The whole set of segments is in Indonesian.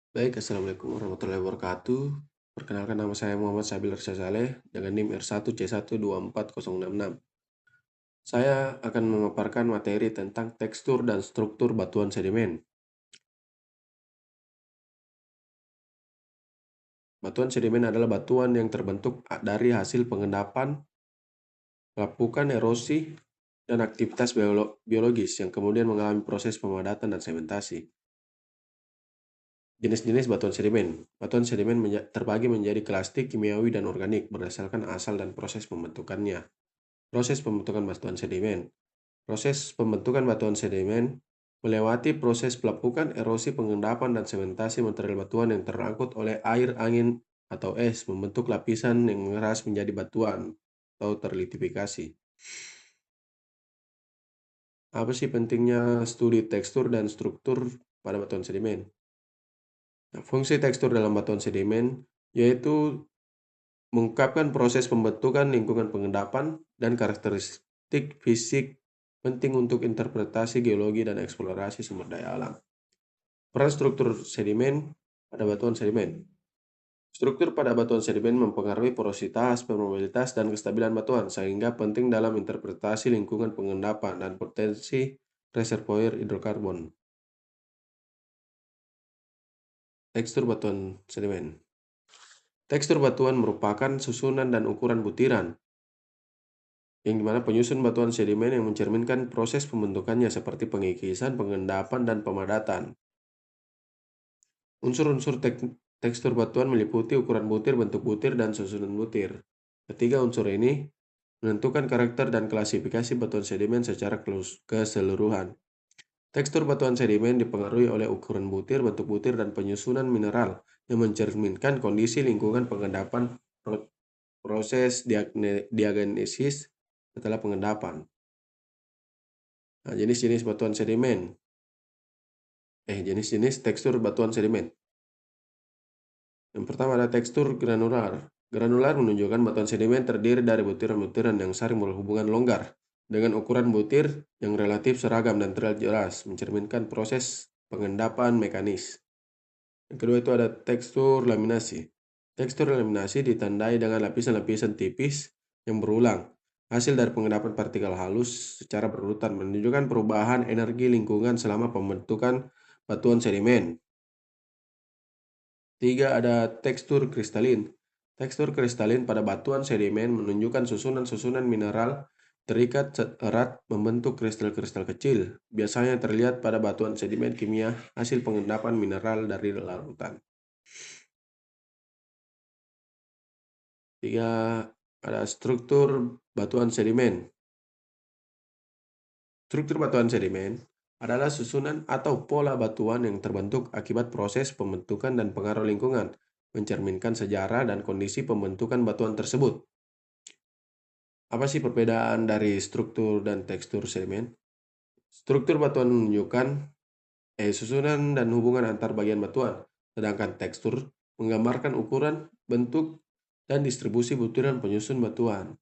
Baik, Assalamualaikum warahmatullahi wabarakatuh. Perkenalkan nama saya Muhammad Sabil Irsya Saleh dengan NIM R1C124066. Saya akan memaparkan materi tentang tekstur dan struktur batuan sedimen. Batuan sedimen adalah batuan yang terbentuk dari hasil pengendapan, pelapukan erosi, dan aktivitas biologis yang kemudian mengalami proses pemadatan dan sementasi. Jenis-jenis batuan sedimen. Batuan sedimen terbagi menjadi kelastik, kimiawi, dan organik berdasarkan asal dan proses pembentukannya. Proses pembentukan batuan sedimen. Proses pembentukan batuan sedimen melewati proses pelapukan, erosi, pengendapan, dan sementasi material batuan yang terangkut oleh air, angin, atau es, membentuk lapisan yang mengeras menjadi batuan atau terlitifikasi. Apa sih pentingnya studi tekstur dan struktur pada batuan sedimen? Nah, fungsi tekstur dalam batuan sedimen yaitu mengungkapkan proses pembentukan lingkungan pengendapan dan karakteristik fisik penting untuk interpretasi geologi dan eksplorasi sumber daya alam. Peran struktur sedimen pada batuan sedimen. Struktur pada batuan sedimen mempengaruhi porositas, permeabilitas, dan kestabilan batuan, sehingga penting dalam interpretasi lingkungan pengendapan dan potensi reservoir hidrokarbon. Tekstur batuan sedimen. Tekstur batuan merupakan susunan dan ukuran butiran, yang dimana penyusun batuan sedimen yang mencerminkan proses pembentukannya seperti pengikisan, pengendapan, dan pemadatan. Unsur-unsur tekstur batuan meliputi ukuran butir, bentuk butir, dan susunan butir. Ketiga unsur ini menentukan karakter dan klasifikasi batuan sedimen secara keseluruhan. Tekstur batuan sedimen dipengaruhi oleh ukuran butir, bentuk butir, dan penyusunan mineral yang mencerminkan kondisi lingkungan pengendapan proses diagenesis setelah pengendapan. Nah, jenis-jenis batuan sedimen. Jenis-jenis tekstur batuan sedimen. Yang pertama ada tekstur granular. Granular menunjukkan batuan sedimen terdiri dari butiran-butiran yang saling berhubungan longgar dengan ukuran butir yang relatif seragam dan terlihat jelas, mencerminkan proses pengendapan mekanis. Yang kedua itu ada tekstur laminasi. Tekstur laminasi ditandai dengan lapisan-lapisan tipis yang berulang, hasil dari pengendapan partikel halus secara berurutan, menunjukkan perubahan energi lingkungan selama pembentukan batuan sedimen. 3. Ada tekstur kristalin. Tekstur kristalin pada batuan sedimen menunjukkan susunan-susunan mineral terikat erat membentuk kristal-kristal kecil. Biasanya terlihat pada batuan sedimen kimia hasil pengendapan mineral dari larutan. 3. Ada struktur batuan sedimen. Struktur batuan sedimen adalah susunan atau pola batuan yang terbentuk akibat proses pembentukan dan pengaruh lingkungan, mencerminkan sejarah dan kondisi pembentukan batuan tersebut. Apa sih perbedaan dari struktur dan tekstur sedimen? Struktur batuan menunjukkan susunan dan hubungan antar bagian batuan, sedangkan tekstur menggambarkan ukuran, bentuk, dan distribusi butiran penyusun batuan.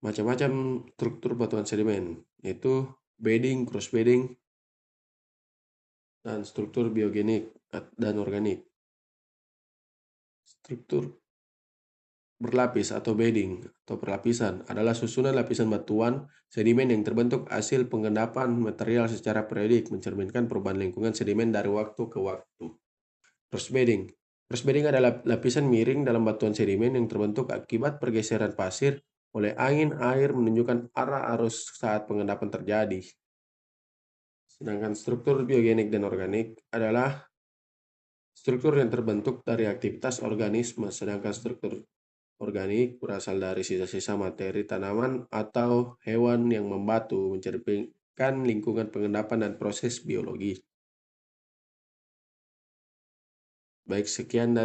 Macam-macam struktur batuan sedimen, yaitu bedding, cross bedding, dan struktur biogenik dan organik. Struktur berlapis atau bedding atau perlapisan adalah susunan lapisan batuan sedimen yang terbentuk hasil pengendapan material secara periodik, mencerminkan perubahan lingkungan sedimen dari waktu ke waktu. Cross bedding. Cross bedding adalah lapisan miring dalam batuan sedimen yang terbentuk akibat pergeseran pasir oleh angin air menunjukkan arah arus saat pengendapan terjadi. Sedangkan struktur biogenik dan organik adalah struktur yang terbentuk dari aktivitas organisme, sedangkan struktur organik berasal dari sisa-sisa materi tanaman atau hewan yang membatu, mencerminkan lingkungan pengendapan dan proses biologi. Baik, sekian dari